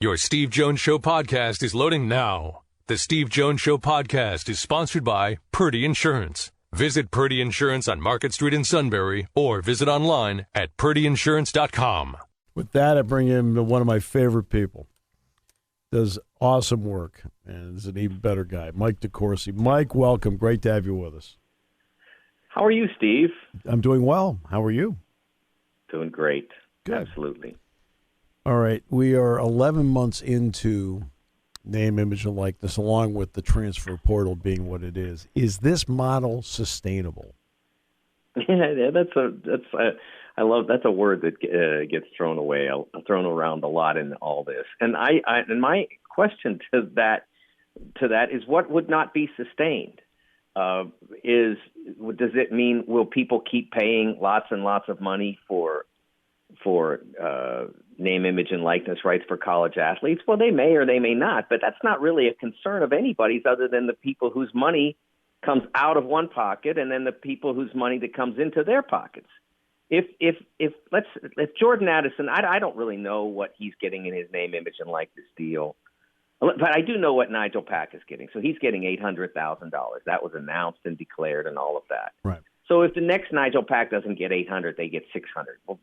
Your Steve Jones Show podcast is loading now. The Steve Jones Show podcast is sponsored by Purdy Insurance. Visit Purdy Insurance on Market Street in Sunbury or visit online at purdyinsurance.com. With that, I bring in one of my favorite people. Does awesome work and is an even better guy, Mike DeCourcy. Mike, welcome. Great to have you with us. How are you, Steve? I'm doing well. How are you? Doing great. Good. Absolutely. All right. We are 11 months into name, image, and likeness, along with the transfer portal being what it is. Is this model sustainable? Yeah, that's a word that gets thrown around a lot in all this. And and my question to that is, what would not be sustained? Does it mean will people keep paying lots and lots of money for name, image, and likeness rights for college athletes? Well, they may or they may not, but that's not really a concern of anybody's other than the people whose money comes out of one pocket and then the people whose money that comes into their pockets. If Jordan Addison, I don't really know what he's getting in his name, image, and likeness deal, but I do know what Nigel Pack is getting. So he's getting $800,000. That was announced and declared and all of that. Right. So if the next Nigel Pack doesn't get 800, they get 600. Well,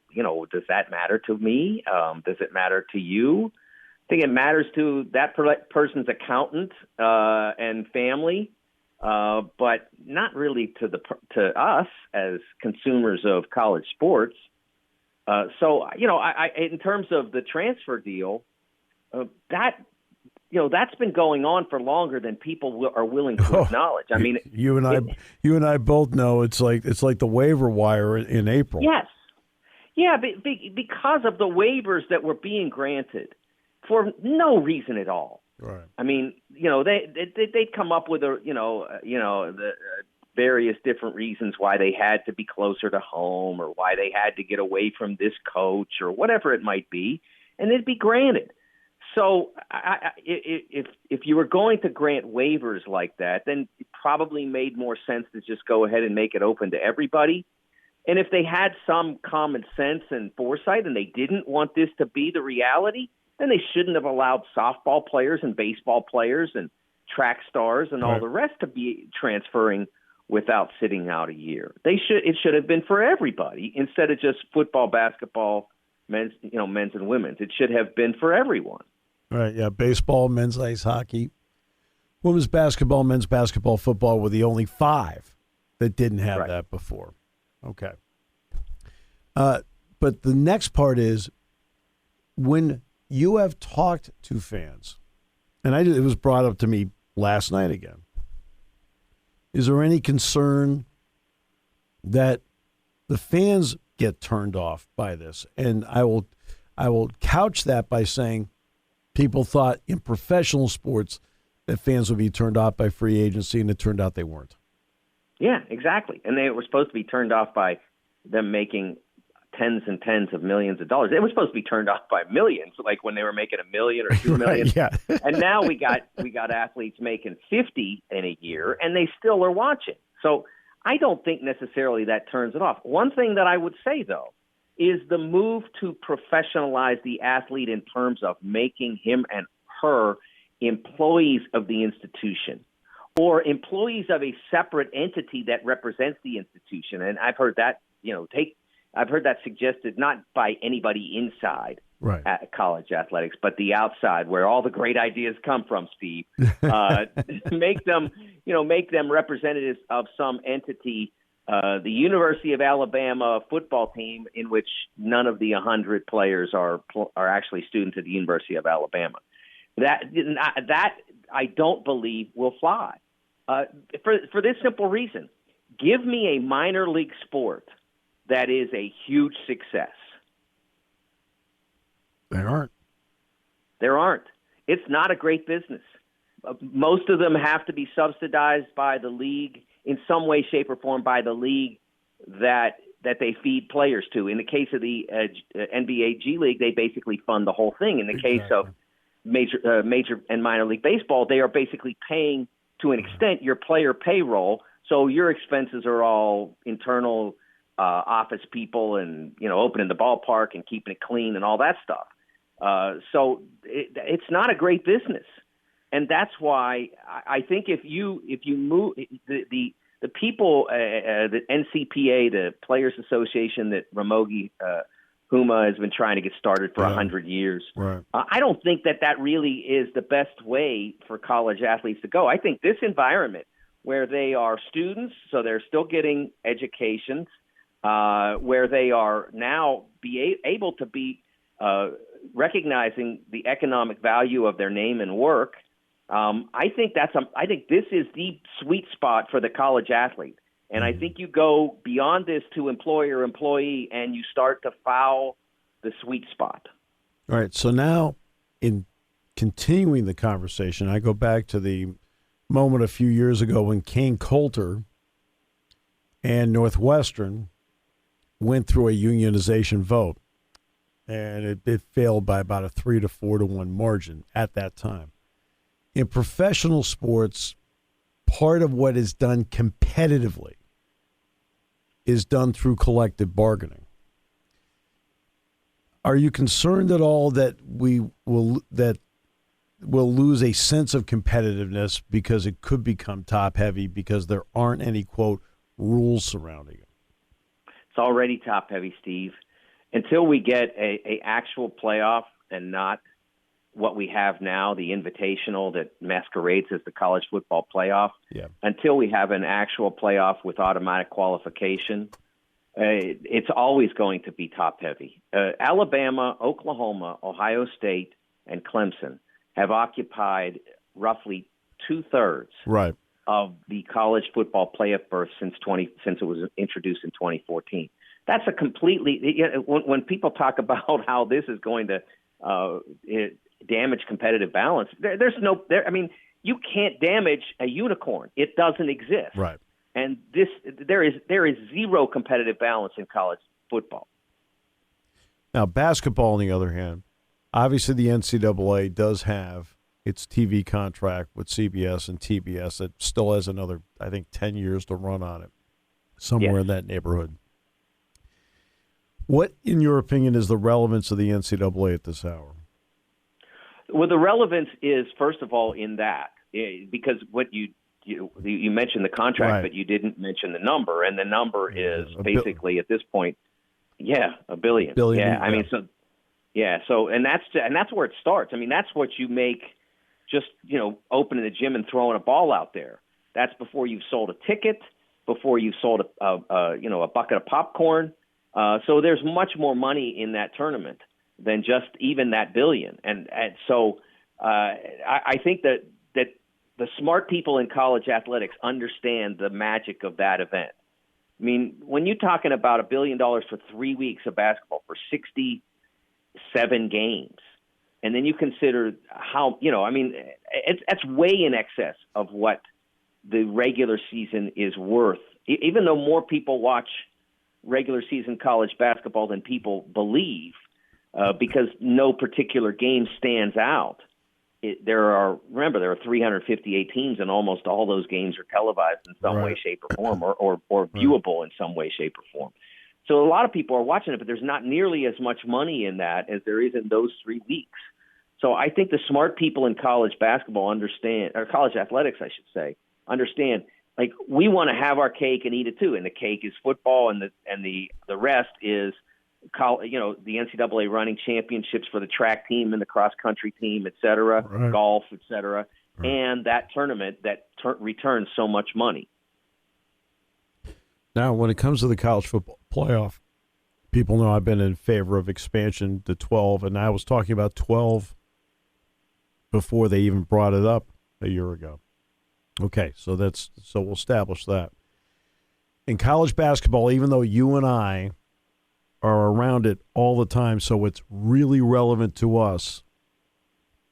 does that matter to me? Does it matter to you? I think it matters to that person's accountant and family, but not really to us as consumers of college sports. So in terms of the transfer deal, that's been going on for longer than people are willing to acknowledge. I mean, you and I both know it's like the waiver wire in April. Yes, yeah, because of the waivers that were being granted for no reason at all. Right. I mean, they'd come up with the various different reasons why they had to be closer to home or why they had to get away from this coach or whatever it might be, and they'd be granted. So if you were going to grant waivers like that, then it probably made more sense to just go ahead and make it open to everybody. And if they had some common sense and foresight and they didn't want this to be the reality, then they shouldn't have allowed softball players and baseball players and track stars and all the rest to be transferring without sitting out a year. It should have been for everybody instead of just football, basketball, men's and women's. It should have been for everyone. Right, yeah, baseball, men's ice hockey, women's basketball, men's basketball, football were the only 5 that didn't have that before. Okay. But the next part is when you have talked to fans, and it was brought up to me last night again, is there any concern that the fans get turned off by this? And I will couch that by saying people thought in professional sports that fans would be turned off by free agency, and it turned out they weren't. Yeah, exactly. And they were supposed to be turned off by them making tens and tens of millions of dollars. They were supposed to be turned off by millions, like when they were making $1 million or $2 million. Right, yeah. And now we got athletes making 50 in a year, and they still are watching. So I don't think necessarily that turns it off. One thing that I would say, though, is the move to professionalize the athlete in terms of making him and her employees of the institution or employees of a separate entity that represents the institution. And I've heard that, suggested not by anybody inside at college athletics, but the outside where all the great ideas come from, Steve. Make them representatives of some entity. The University of Alabama football team in which none of the 100 players are actually students at the University of Alabama. That I don't believe will fly for this simple reason. Give me a minor league sport that is a huge success. There aren't. It's not a great business. Most of them have to be subsidized by the league in some way, shape, or form by the league that they feed players to. In the case of the NBA G League, they basically fund the whole thing. In the case of major and minor league baseball, they are basically paying to an extent your player payroll. So your expenses are all internal office people and opening the ballpark and keeping it clean and all that stuff. So it's not a great business, and that's why I think if you move the people, the NCPA, the Players Association that Ramogi Huma has been trying to get started for 100 years. Right. I don't think that really is the best way for college athletes to go. I think this environment where they are students, so they're still getting educations, where they are now able to be recognizing the economic value of their name and work. I think this is the sweet spot for the college athlete. And I think you go beyond this to employer-employee, and you start to foul the sweet spot. All right, so now in continuing the conversation, I go back to the moment a few years ago when Kane Coulter and Northwestern went through a unionization vote, and it failed by about a 3 to 4 to 1 margin at that time. In professional sports, part of what is done competitively is done through collective bargaining. Are you concerned at all that we'll lose a sense of competitiveness because it could become top heavy because there aren't any, quote, rules surrounding it? It's already top heavy, Steve. Until we get a actual playoff and not what we have now, the invitational that masquerades as the college football playoff, until we have an actual playoff with automatic qualification, it's always going to be top heavy. Alabama, Oklahoma, Ohio State, and Clemson have occupied roughly 2/3 of the college football playoff berth since it was introduced in 2014. That's a completely when people talk about how this is going to damage competitive balance. You can't damage a unicorn. It doesn't exist. Right. And there is zero competitive balance in college football. Now, basketball, on the other hand, obviously the NCAA does have its TV contract with CBS and TBS that still has another, I think, 10 years to run on it, somewhere in that neighborhood. What, in your opinion, is the relevance of the NCAA at this hour? Well, the relevance is, first of all, in that, because what you mentioned the contract, but you didn't mention the number, and the number is basically at this point, $1 billion. And that's where it starts. I mean, that's what you make just opening the gym and throwing a ball out there. That's before you've sold a ticket, before you've sold a bucket of popcorn. So there's much more money in that tournament than just even that $1 billion. And so I think that the smart people in college athletics understand the magic of that event. I mean, when you're talking about $1 billion for 3 weeks of basketball for 67 games, and then you consider how, that's way in excess of what the regular season is worth. Even though more people watch regular season college basketball than people believe, because no particular game stands out. There are 358 teams, and almost all those games are televised in some way, shape, or form, or viewable in some way, shape, or form. So a lot of people are watching it, but there's not nearly as much money in that as there is in those 3 weeks. So I think the smart people in college basketball understand, or college athletics, I should say, understand. Like, we want to have our cake and eat it too, and the cake is football, and the rest is the NCAA running championships for the track team and the cross country team, et cetera, golf, et cetera, and that tournament that returns so much money. Now, when it comes to the college football playoff, people know I've been in favor of expansion to 12, and I was talking about 12 before they even brought it up a year ago. Okay, so we'll establish that. In college basketball, even though you and I are around it all the time, so it's really relevant to us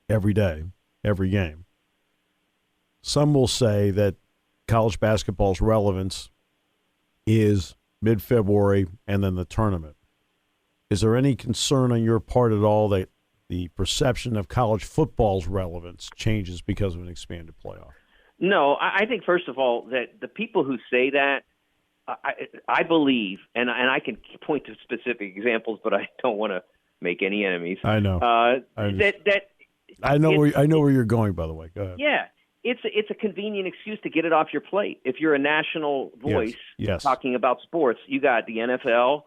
every day, every game, some will say that college basketball's relevance is mid-February and then the tournament. Is there any concern on your part at all that the perception of college football's relevance changes because of an expanded playoff? No, I think, first of all, that the people who say that, I believe, and I can point to specific examples, but I don't want to make any enemies. I know. I know where you're going. By the way, go ahead. Yeah, it's a convenient excuse to get it off your plate. If you're a national voice talking about sports, you got the NFL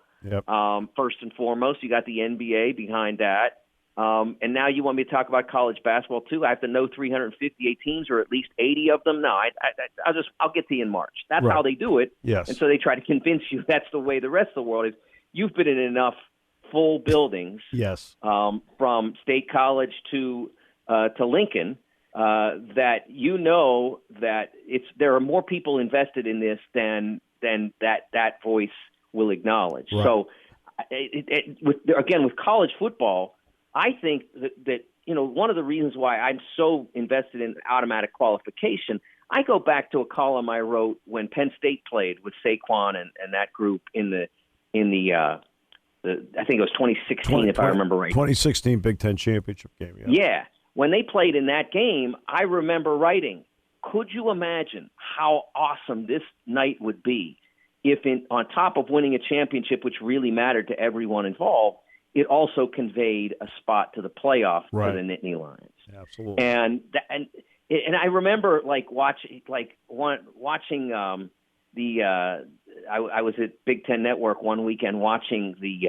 first and foremost. You got the NBA behind that. And now you want me to talk about college basketball too? I have to know 358 teams or at least 80 of them. No, I'll get to you in March. That's how they do it. Yes. And so they try to convince you that's the way the rest of the world is. You've been in enough full buildings. Yes. From State College to Lincoln, that you know that there are more people invested in this than that voice will acknowledge. Right. So, with college football, I think that one of the reasons why I'm so invested in automatic qualification, I go back to a column I wrote when Penn State played with Saquon and that group in the I think it was 2016 if I remember right. 2016 Big Ten championship game. Yeah. When they played in that game, I remember writing, could you imagine how awesome this night would be if on top of winning a championship, which really mattered to everyone involved, it also conveyed a spot to the playoff for the Nittany Lions. Absolutely. And I remember watching I was at Big Ten Network one weekend watching the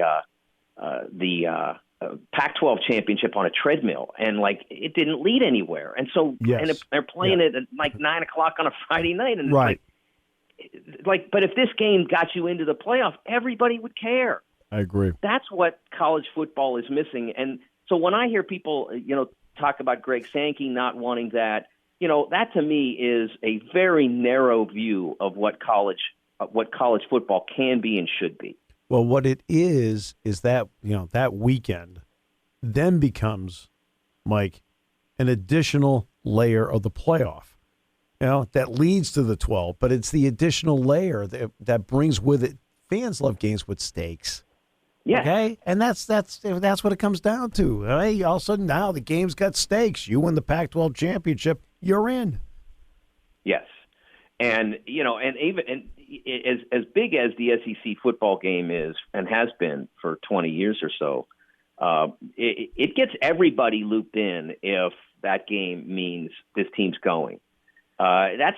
Pac-12 championship on a treadmill, and it didn't lead anywhere. And so and they're playing it at 9:00 on a Friday night, and right. But if this game got you into the playoff, everybody would care. I agree. That's what college football is missing. And so when I hear people, talk about Greg Sankey not wanting that, that to me is a very narrow view of what college football can be and should be. Well, what it is that, that weekend then becomes, Mike, an additional layer of the playoff. That leads to the 12, but it's the additional layer that brings with it. Fans love games with stakes. Yeah. Okay, and that's what it comes down to. Hey, all of a sudden now the game's got stakes. You win the Pac-12 championship, you're in. Yes, and as big as the SEC football game is and has been for 20 years or so, it gets everybody looped in if that game means this team's going. That's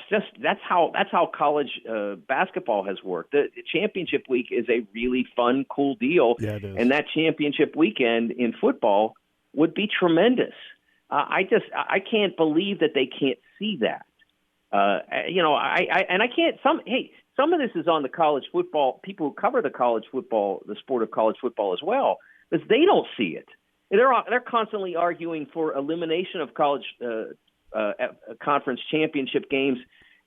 how college basketball has worked. The championship week is a really fun, cool deal, yeah, it is. And that championship weekend in football would be tremendous. I can't believe that they can't see that. I can't. Some of this is on the college football people who cover the sport of college football as well, because they don't see it. They're constantly arguing for elimination of college conference championship games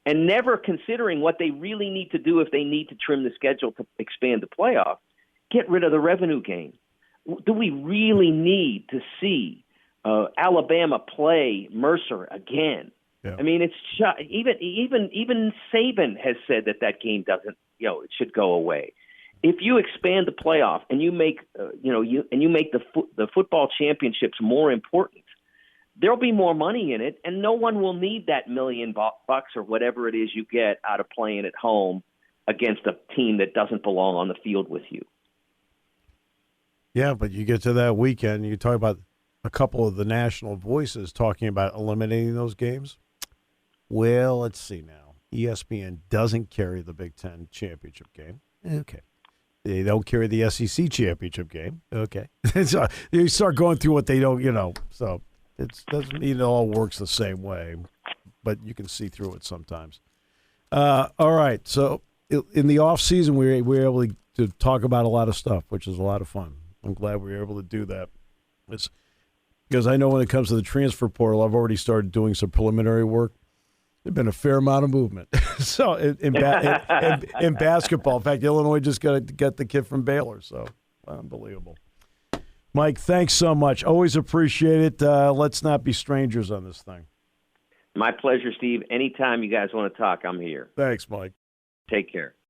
and never considering what they really need to do if they need to trim the schedule to expand the playoff. Get rid of the revenue game. Do we really need to see Alabama play Mercer again? Yeah. I mean, it's even Saban has said that game doesn't, it should go away. If you expand the playoff and you make, you make the football championships more important, there'll be more money in it, and no one will need that $1 million or whatever it is you get out of playing at home against a team that doesn't belong on the field with you. Yeah, but you get to that weekend, you talk about a couple of the national voices talking about eliminating those games. Well, let's see now. ESPN doesn't carry the Big Ten championship game. Okay. They don't carry the SEC championship game. Okay. So you start going through what they don't, so. It doesn't mean it all works the same way, but you can see through it sometimes. All right, so in the off season, we were able to talk about a lot of stuff, which is a lot of fun. I'm glad we were able to do that. It's because I know when it comes to the transfer portal, I've already started doing some preliminary work. There's been a fair amount of movement. So in basketball, in fact, Illinois just got to get the kid from Baylor. So unbelievable. Mike, thanks so much. Always appreciate it. Let's not be strangers on this thing. My pleasure, Steve. Anytime you guys want to talk, I'm here. Thanks, Mike. Take care.